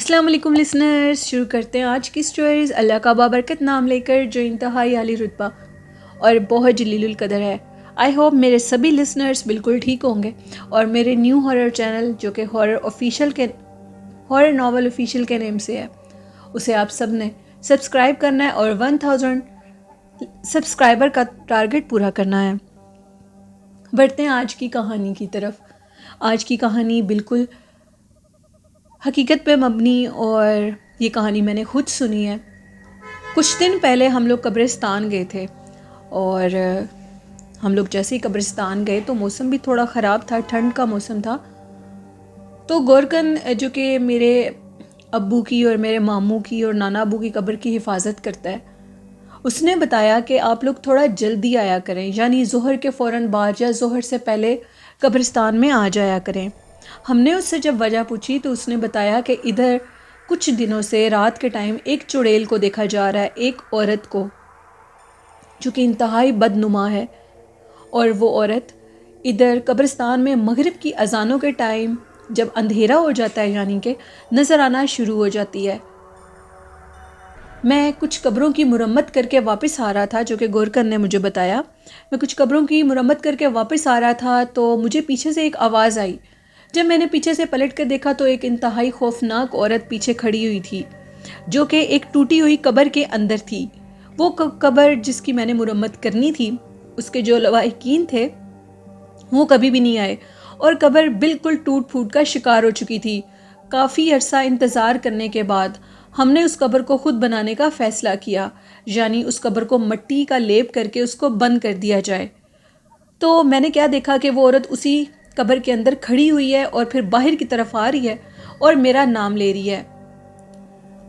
السلام علیکم لسنرز، شروع کرتے ہیں آج کی سٹوریز اللہ کا بابرکت نام لے کر جو انتہائی عالی رتبہ اور بہت جلیل القدر ہے۔ آئی ہوپ میرے سبھی لسنرز بالکل ٹھیک ہوں گے اور میرے نیو ہارر چینل جو کہ ہارر ناول آفیشیل کے نیم سے ہے اسے آپ سب نے سبسکرائب کرنا ہے اور 1000 سبسکرائبر کا ٹارگٹ پورا کرنا ہے۔ بڑھتے ہیں آج کی کہانی کی طرف۔ آج کی کہانی بالکل حقیقت پہ مبنی اور یہ کہانی میں نے خود سنی ہے۔ کچھ دن پہلے ہم لوگ قبرستان گئے تھے اور ہم لوگ جیسے ہی قبرستان گئے تو موسم بھی تھوڑا خراب تھا، ٹھنڈ کا موسم تھا۔ تو گورکن جو کہ میرے ابو کی اور میرے ماموں کی اور نانا ابو کی قبر کی حفاظت کرتا ہے، اس نے بتایا کہ آپ لوگ تھوڑا جلدی آیا کریں، یعنی ظہر کے فوراً بعد یا ظہر سے پہلے قبرستان میں آ جایا کریں۔ ہم نے اس سے جب وجہ پوچھی تو اس نے بتایا کہ ادھر کچھ دنوں سے رات کے ٹائم ایک چڑیل کو دیکھا جا رہا ہے، ایک عورت کو جو کہ انتہائی بدنما ہے، اور وہ عورت ادھر قبرستان میں مغرب کی اذانوں کے ٹائم جب اندھیرا ہو جاتا ہے یعنی کہ نظر آنا شروع ہو جاتی ہے۔ میں کچھ قبروں کی مرمت کر کے واپس آ رہا تھا، جو کہ گورکن نے مجھے بتایا۔ میں کچھ قبروں کی مرمت کر کے واپس آ رہا تھا تو مجھے پیچھے سے ایک آواز آئی۔ جب میں نے پیچھے سے پلٹ کر دیکھا تو ایک انتہائی خوفناک عورت پیچھے کھڑی ہوئی تھی، جو کہ ایک ٹوٹی ہوئی قبر کے اندر تھی۔ وہ قبر جس کی میں نے مرمت کرنی تھی، اس کے جو لواحقین تھے وہ کبھی بھی نہیں آئے اور قبر بالکل ٹوٹ پھوٹ کا شکار ہو چکی تھی۔ کافی عرصہ انتظار کرنے کے بعد ہم نے اس قبر کو خود بنانے کا فیصلہ کیا، یعنی اس قبر کو مٹی کا لیپ کر کے اس کو بند کر دیا جائے۔ تو میں نے کیا دیکھا کہ وہ عورت اسی قبر کے اندر کھڑی ہوئی ہے اور پھر باہر کی طرف آ رہی ہے اور میرا نام لے رہی ہے۔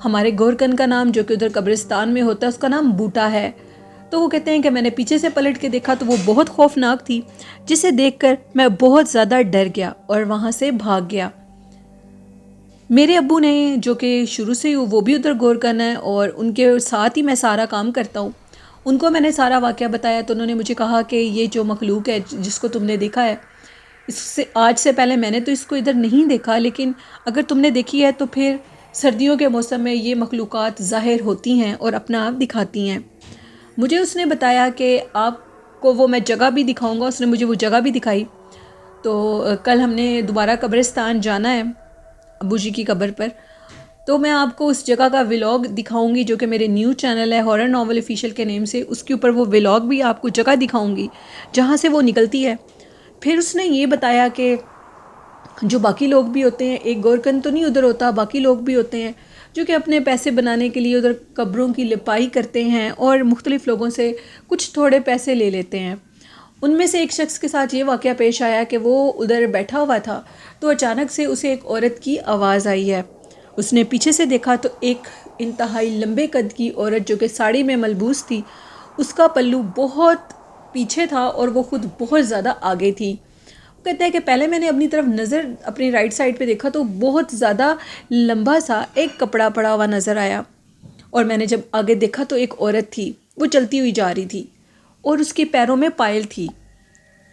ہمارے گورکن کا نام جو کہ ادھر قبرستان میں ہوتا ہے اس کا نام بوٹا ہے۔ تو وہ کہتے ہیں کہ میں نے پیچھے سے پلٹ کے دیکھا تو وہ بہت خوفناک تھی، جسے دیکھ کر میں بہت زیادہ ڈر گیا اور وہاں سے بھاگ گیا۔ میرے ابو نے جو کہ شروع سے ہی وہ بھی ادھر گورکن ہے اور ان کے ساتھ ہی میں سارا کام کرتا ہوں، ان کو میں نے سارا واقعہ بتایا تو انہوں نے مجھے کہا کہ یہ جو مخلوق ہے جس کو تم نے دیکھا ہے، اس سے آج سے پہلے میں نے تو اس کو ادھر نہیں دیکھا، لیکن اگر تم نے دیکھی ہے تو پھر سردیوں کے موسم میں یہ مخلوقات ظاہر ہوتی ہیں اور اپنا آپ دکھاتی ہیں۔ مجھے اس نے بتایا کہ آپ کو وہ میں جگہ بھی دکھاؤں گا، اس نے مجھے وہ جگہ بھی دکھائی۔ تو کل ہم نے دوبارہ قبرستان جانا ہے ابو جی کی قبر پر، تو میں آپ کو اس جگہ کا ولاگ دکھاؤں گی جو کہ میرے نیو چینل ہے ہارر ناول آفیشیل کے نیم سے، اس کے اوپر وہ ولاگ بھی آپ کو جگہ دکھاؤں گی جہاں سے وہ نکلتی ہے۔ پھر اس نے یہ بتایا کہ جو باقی لوگ بھی ہوتے ہیں، ایک گورکن تو نہیں ادھر ہوتا، باقی لوگ بھی ہوتے ہیں جو کہ اپنے پیسے بنانے کے لیے ادھر قبروں کی لپائی کرتے ہیں اور مختلف لوگوں سے کچھ تھوڑے پیسے لے لیتے ہیں۔ ان میں سے ایک شخص کے ساتھ یہ واقعہ پیش آیا کہ وہ ادھر بیٹھا ہوا تھا تو اچانک سے اسے ایک عورت کی آواز آئی ہے۔ اس نے پیچھے سے دیکھا تو ایک انتہائی لمبے قد کی عورت جو کہ ساڑی میں ملبوس تھی، اس کا پلو بہت پیچھے تھا اور وہ خود بہت زیادہ آگے تھی۔ وہ کہتا ہے کہ پہلے میں نے اپنی طرف نظر اپنی رائٹ سائڈ پہ دیکھا تو بہت زیادہ لمبا سا ایک کپڑا پڑا ہوا نظر آیا، اور میں نے جب آگے دیکھا تو ایک عورت تھی، وہ چلتی ہوئی جا رہی تھی اور اس کے پیروں میں پائل تھی۔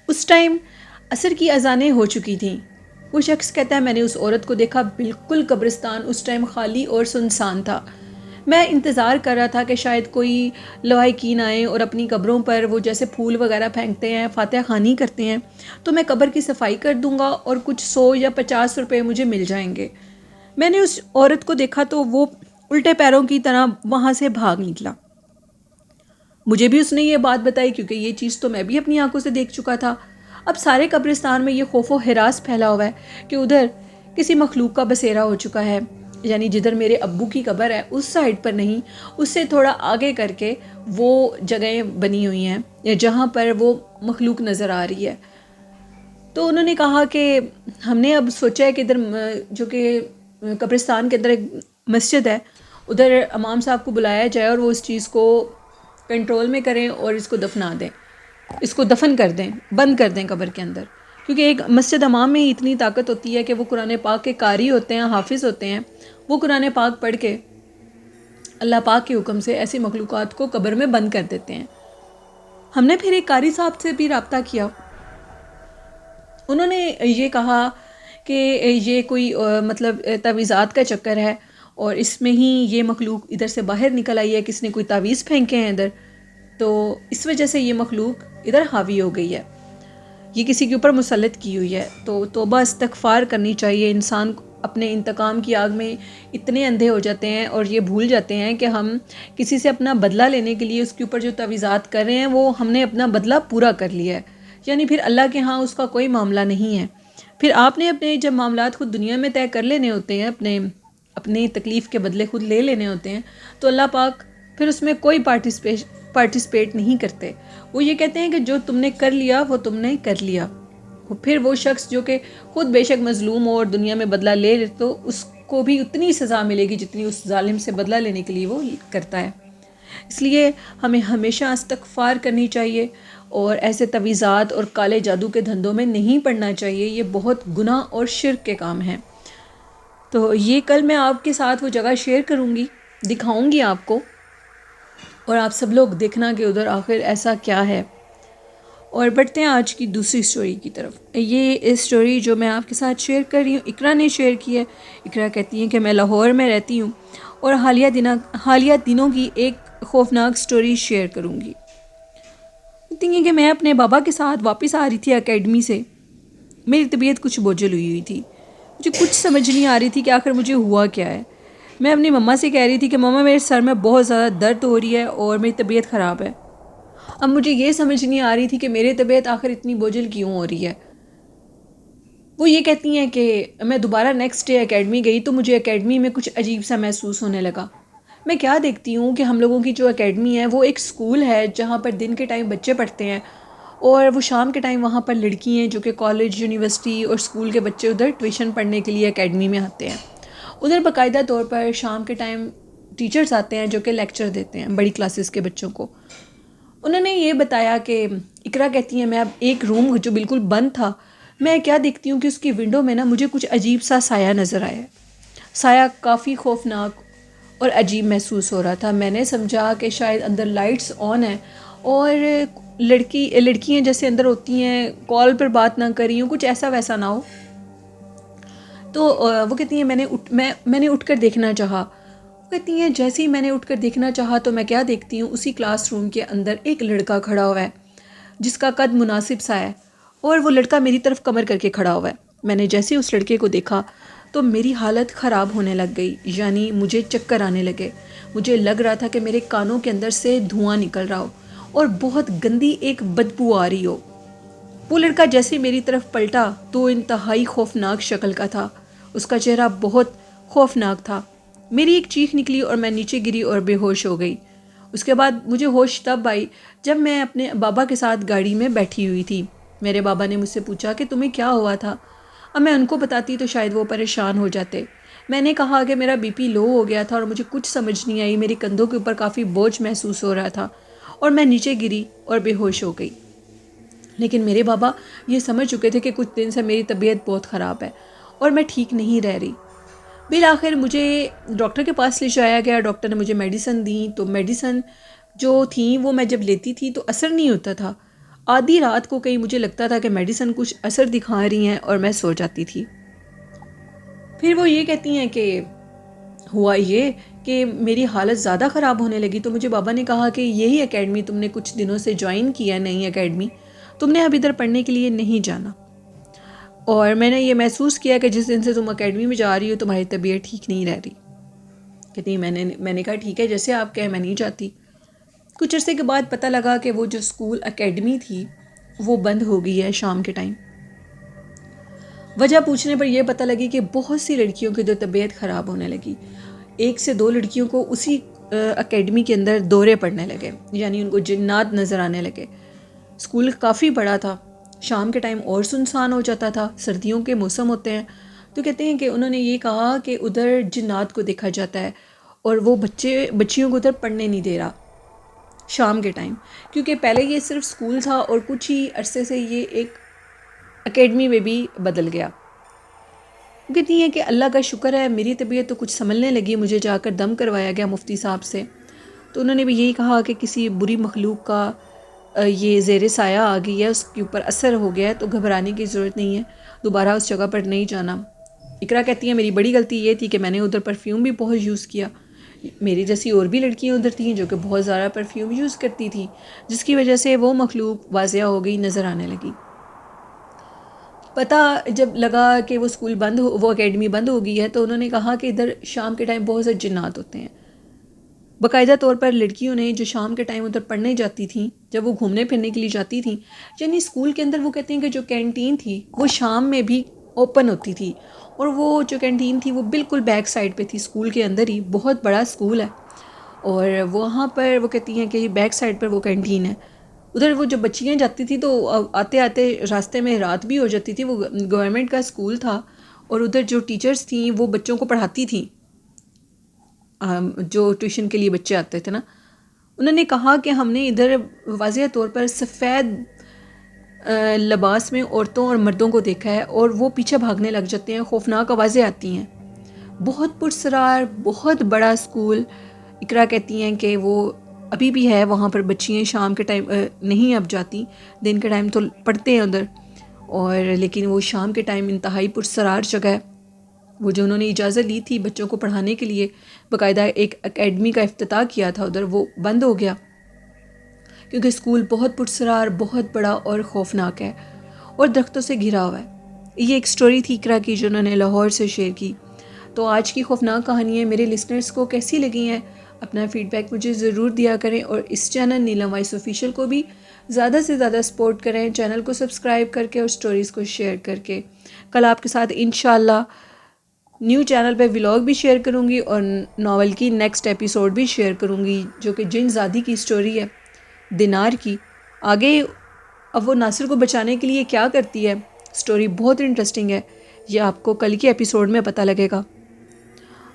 اس ٹائم عصر کی اذانیں ہو چکی تھیں۔ وہ شخص کہتا ہے میں نے اس عورت کو دیکھا، بالکل قبرستان اس ٹائم خالی اور سنسان تھا۔ میں انتظار کر رہا تھا کہ شاید کوئی لواحقین آئیں اور اپنی قبروں پر وہ جیسے پھول وغیرہ پھینکتے ہیں، فاتحہ خوانی کرتے ہیں، تو میں قبر کی صفائی کر دوں گا اور کچھ 100 یا 50 روپے مجھے مل جائیں گے۔ میں نے اس عورت کو دیکھا تو وہ الٹے پیروں کی طرح وہاں سے بھاگ نکلا۔ مجھے بھی اس نے یہ بات بتائی کیونکہ یہ چیز تو میں بھی اپنی آنکھوں سے دیکھ چکا تھا۔ اب سارے قبرستان میں یہ خوف و ہراس پھیلا ہوا ہے کہ ادھر کسی مخلوق کا بسیرا ہو چکا ہے، یعنی جدھر میرے ابو کی قبر ہے اس سائڈ پر نہیں، اس سے تھوڑا آگے کر کے وہ جگہیں بنی ہوئی ہیں یا جہاں پر وہ مخلوق نظر آ رہی ہے۔ تو انہوں نے کہا کہ ہم نے اب سوچا ہے کہ ادھر جو کہ قبرستان کے اندر ایک مسجد ہے، ادھر امام صاحب کو بلایا جائے اور وہ اس چیز کو کنٹرول میں کریں اور اس کو دفنا دیں، اس کو دفن کر دیں، بند کر دیں قبر کے اندر، کیونکہ ایک مسجد امام میں ہی اتنی طاقت ہوتی ہے کہ وہ قرآن پاک کے قاری ہوتے ہیں، حافظ ہوتے ہیں، وہ قرآن پاک پڑھ کے اللہ پاک کے حکم سے ایسی مخلوقات کو قبر میں بند کر دیتے ہیں۔ ہم نے پھر ایک قاری صاحب سے بھی رابطہ کیا، انہوں نے یہ کہا کہ یہ کوئی مطلب تعویذات کا چکر ہے اور اس میں ہی یہ مخلوق ادھر سے باہر نکل آئی ہے، کس نے کوئی تعویذ پھینکے ہیں ادھر، تو اس وجہ سے یہ مخلوق ادھر حاوی ہو گئی ہے، یہ کسی کے اوپر مسلط کی ہوئی ہے۔ تو توبہ استغفار کرنی چاہیے انسان کو۔ اپنے انتقام کی آگ میں اتنے اندھے ہو جاتے ہیں اور یہ بھول جاتے ہیں کہ ہم کسی سے اپنا بدلہ لینے کے لیے اس کے اوپر جو تعویذات کر رہے ہیں وہ ہم نے اپنا بدلہ پورا کر لیا ہے، یعنی پھر اللہ کے ہاں اس کا کوئی معاملہ نہیں ہے۔ پھر آپ نے اپنے جب معاملات خود دنیا میں طے کر لینے ہوتے ہیں، اپنی تکلیف کے بدلے خود لے لینے ہوتے ہیں، تو اللہ پاک پھر اس میں کوئی پارٹیسپیٹ نہیں کرتے۔ وہ یہ کہتے ہیں کہ جو تم نے کر لیا وہ تم نے کر لیا۔ پھر وہ شخص جو کہ خود بے شک مظلوم ہو اور دنیا میں بدلہ لے تو اس کو بھی اتنی سزا ملے گی جتنی اس ظالم سے بدلہ لینے کے لیے وہ کرتا ہے۔ اس لیے ہمیں ہمیشہ استغفار کرنی چاہیے اور ایسے تعویذات اور کالے جادو کے دھندوں میں نہیں پڑنا چاہیے، یہ بہت گناہ اور شرک کے کام ہیں۔ تو یہ کل میں آپ کے ساتھ وہ جگہ شیئر کروں گی، دکھاؤں گی آپ کو، اور آپ سب لوگ دیکھنا کہ ادھر آخر ایسا کیا ہے۔ اور بڑھتے ہیں آج کی دوسری سٹوری کی طرف۔ یہ سٹوری جو میں آپ کے ساتھ شیئر کر رہی ہوں اقرا نے شیئر کی ہے۔ اقرا کہتی ہیں کہ میں لاہور میں رہتی ہوں اور حالیہ دنوں کی ایک خوفناک سٹوری شیئر کروں گی۔ کہتی ہیں کہ میں اپنے بابا کے ساتھ واپس آ رہی تھی اکیڈمی سے۔ میری طبیعت کچھ بوجھل ہوئی تھی، مجھے کچھ سمجھ نہیں آ رہی تھی کہ آخر مجھے ہوا کیا ہے۔ میں اپنی مما سے کہہ رہی تھی کہ مما میرے سر میں بہت زیادہ درد ہو رہی ہے اور میری طبیعت خراب ہے۔ اب مجھے یہ سمجھ نہیں آ رہی تھی کہ میری طبیعت آخر اتنی بوجھل کیوں ہو رہی ہے۔ وہ یہ کہتی ہیں کہ میں دوبارہ نیکسٹ ڈے اکیڈمی گئی تو مجھے اکیڈمی میں کچھ عجیب سا محسوس ہونے لگا۔ میں کیا دیکھتی ہوں کہ ہم لوگوں کی جو اکیڈمی ہے وہ ایک سکول ہے جہاں پر دن کے ٹائم بچے پڑھتے ہیں اور وہ شام کے ٹائم وہاں پر لڑکی ہیں جو کہ کالج، یونیورسٹی اور سکول کے بچے ادھر ٹیوشن پڑھنے کے لیے اکیڈمی میں آتے ہیں۔ ادھر باقاعدہ طور پر شام کے ٹائم ٹیچرز آتے ہیں جو کہ لیکچر دیتے ہیں بڑی کلاسز کے بچوں کو۔ انہوں نے یہ بتایا کہ اقرا کہتی ہیں میں اب ایک روم جو بالکل بند تھا، میں کیا دیکھتی ہوں کہ اس کی ونڈو میں نا مجھے کچھ عجیب سا سایہ نظر آیا۔ سایہ کافی خوفناک اور عجیب محسوس ہو رہا تھا۔ میں نے سمجھا کہ شاید اندر لائٹس آن ہیں اور لڑکیاں جیسے اندر ہوتی ہیں کال پر بات نہ کر رہی ہوں، کچھ ایسا ویسا نہ ہو۔ تو وہ کہتی ہیں میں نے اٹھ کر دیکھنا چاہا۔ کہتی ہیں جیسے ہی میں نے اٹھ کر دیکھنا چاہا تو میں کیا دیکھتی ہوں، اسی کلاس روم کے اندر ایک لڑکا کھڑا ہوا ہے جس کا قد مناسب سا ہے، اور وہ لڑکا میری طرف کمر کر کے کھڑا ہوا ہے۔ میں نے جیسے اس لڑکے کو دیکھا تو میری حالت خراب ہونے لگ گئی، یعنی مجھے چکر آنے لگے۔ مجھے لگ رہا تھا کہ میرے کانوں کے اندر سے دھواں نکل رہا ہو اور بہت گندی ایک بدبو آ رہی ہو۔ وہ لڑکا جیسے میری طرف پلٹا تو انتہائی خوفناک شکل کا تھا، اس کا چہرہ بہت خوفناک تھا۔ میری ایک چیخ نکلی اور میں نیچے گری اور بے ہوش ہو گئی۔ اس کے بعد مجھے ہوش تب آئی جب میں اپنے بابا کے ساتھ گاڑی میں بیٹھی ہوئی تھی۔ میرے بابا نے مجھ سے پوچھا کہ تمہیں کیا ہوا تھا؟ اب میں ان کو بتاتی تو شاید وہ پریشان ہو جاتے۔ میں نے کہا کہ میرا بی پی لو ہو گیا تھا اور مجھے کچھ سمجھ نہیں آئی، میری کندھوں کے اوپر کافی بوجھ محسوس ہو رہا تھا اور میں نیچے گری اور بے ہوش ہو گئی۔ لیکن میرے بابا یہ سمجھ چکے تھے کہ کچھ دن سے میری طبیعت بہت خراب ہے اور میں ٹھیک نہیں رہ رہی۔ بالآخر مجھے ڈاکٹر کے پاس لے جایا گیا، ڈاکٹر نے مجھے میڈیسن دیں، تو میڈیسن جو تھیں وہ میں جب لیتی تھی تو اثر نہیں ہوتا تھا۔ آدھی رات کو کہیں مجھے لگتا تھا کہ میڈیسن کچھ اثر دکھا رہی ہیں اور میں سو جاتی تھی۔ پھر وہ یہ کہتی ہیں کہ ہوا یہ کہ میری حالت زیادہ خراب ہونے لگی تو مجھے بابا نے کہا کہ یہی اکیڈمی تم نے کچھ دنوں سے جوائن کیا، نئی اکیڈمی، تم نے اب ادھر پڑھنے کے لیے نہیں جانا۔ اور میں نے یہ محسوس کیا کہ جس دن سے تم اکیڈمی میں جا رہی ہو تمہاری طبیعت ٹھیک نہیں رہ رہی۔ کہتی میں نے کہا ٹھیک ہے جیسے آپ کہیں، میں نہیں جاتی۔ کچھ عرصے کے بعد پتہ لگا کہ وہ جو اسکول اکیڈمی تھی وہ بند ہو گئی ہے شام کے ٹائم۔ وجہ پوچھنے پر یہ پتہ لگی کہ بہت سی لڑکیوں کی جو طبیعت خراب ہونے لگی، 1 سے 2 لڑکیوں کو اسی اکیڈمی کے اندر دورے پڑنے لگے، یعنی ان کو جنات نظر آنے لگے۔ اسکول کافی بڑا تھا، شام کے ٹائم اور سنسان ہو جاتا تھا، سردیوں کے موسم ہوتے ہیں، تو کہتے ہیں کہ انہوں نے یہ کہا کہ ادھر جنات کو دیکھا جاتا ہے اور وہ بچیوں کو ادھر پڑھنے نہیں دے رہا شام کے ٹائم، کیونکہ پہلے یہ صرف اسکول تھا اور کچھ ہی عرصے سے یہ ایک اکیڈمی میں بھی بدل گیا۔ کہتی ہیں کہ اللہ کا شکر ہے میری طبیعت تو کچھ سنبھلنے لگی، مجھے جا کر دم کروایا گیا مفتی صاحب سے، تو انہوں نے بھی یہی کہا کہ کسی بری مخلوق کا یہ زیر سایہ آ گئی ہے، اس کے اوپر اثر ہو گیا ہے، تو گھبرانے کی ضرورت نہیں ہے، دوبارہ اس جگہ پر نہیں جانا۔ اقرا کہتی ہیں میری بڑی غلطی یہ تھی کہ میں نے ادھر پرفیوم بھی بہت یوز کیا. میری جیسی اور بھی لڑکیاں ادھر تھیں جو کہ بہت زیادہ پرفیوم یوز کرتی تھیں، جس کی وجہ سے وہ مخلوق واضح ہو گئی، نظر آنے لگی. پتہ جب لگا کہ وہ اسکول بند ہو، وہ اکیڈمی بند ہو گئی ہے، تو انہوں نے کہا کہ ادھر شام کے ٹائم بہت سے جنات ہوتے ہیں. باقاعدہ طور پر لڑکیوں نے جو شام کے ٹائم ادھر پڑھنے جاتی تھیں، جب وہ گھومنے پھرنے کے لیے جاتی تھیں، یعنی اسکول کے اندر وہ کہتے ہیں کہ جو کینٹین تھی وہ شام میں بھی اوپن ہوتی تھی، اور وہ جو کینٹین تھی وہ بالکل بیک سائڈ پہ تھی، اسکول کے اندر ہی. بہت بڑا اسکول ہے، اور وہاں پر وہ کہتی ہیں کہ بیک سائڈ پر وہ کینٹین ہے. ادھر وہ جو بچیاں جاتی تھیں تو آتے آتے راستے میں رات بھی ہو جاتی تھی. وہ گورنمنٹ کا اسکول تھا، اور ادھر جو ٹیچرز تھیں وہ بچوں کو پڑھاتی تھیں، جو ٹیوشن کے لیے بچے آتے تھے نا. انہوں نے کہا کہ ہم نے ادھر واضح طور پر سفید لباس میں عورتوں اور مردوں کو دیکھا ہے، اور وہ پیچھے بھاگنے لگ جاتے ہیں، خوفناک آوازیں آتی ہیں. بہت پرسرار، بہت بڑا اسکول. اقرا کہتی ہیں کہ وہ ابھی بھی ہے وہاں پر. بچیاں شام کے ٹائم نہیں اب جاتی، دن کے ٹائم تو پڑھتے ہیں ادھر، اور لیکن وہ شام کے ٹائم انتہائی پرسرار جگہ ہے. وہ جو انہوں نے اجازت لی تھی بچوں کو پڑھانے کے لیے، باقاعدہ ایک اکیڈمی کا افتتاح کیا تھا ادھر، وہ بند ہو گیا کیونکہ اسکول بہت پرسرار، بہت بڑا اور خوفناک ہے، اور درختوں سے گھرا ہوا ہے. یہ ایک سٹوری تھی اقرا کی جو انہوں نے لاہور سے شیئر کی. تو آج کی خوفناک کہانیاں میرے لسنرز کو کیسی لگی ہیں؟ اپنا فیڈ بیک مجھے ضرور دیا کریں، اور اس چینل نیلم وائس آفیشیل کو بھی زیادہ سے زیادہ سپورٹ کریں، چینل کو سبسکرائب کر کے اور سٹوریز کو شیئر کر کے. کل آپ کے ساتھ انشاءاللہ نیو چینل پہ ولاگ بھی شیئر کروں گی، اور ناول کی نیکسٹ ایپیسوڈ بھی شیئر کروں گی، جو کہ جن زادی کی سٹوری ہے، دینار کی. آگے اب وہ ناصر کو بچانے کے لیے کیا کرتی ہے، سٹوری بہت انٹرسٹنگ ہے، یہ آپ کو کل کے ایپیسوڈ میں پتہ لگے گا.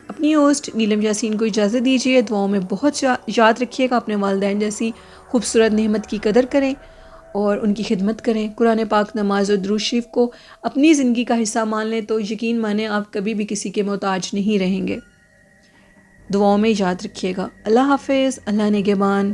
اپنی ہوسٹ نیلم یاسین کو اجازت دیجیے. دعاؤں میں بہت یاد رکھیے گا. اپنے والدین جیسی خوبصورت نعمت کی قدر کریں اور ان کی خدمت کریں. قرآن پاک، نماز اور درود شریف کو اپنی زندگی کا حصہ مان لیں تو یقین مانیں آپ کبھی بھی کسی کے محتاج نہیں رہیں گے. دعاؤں میں یاد رکھیے گا. اللہ حافظ. اللہ نگہبان.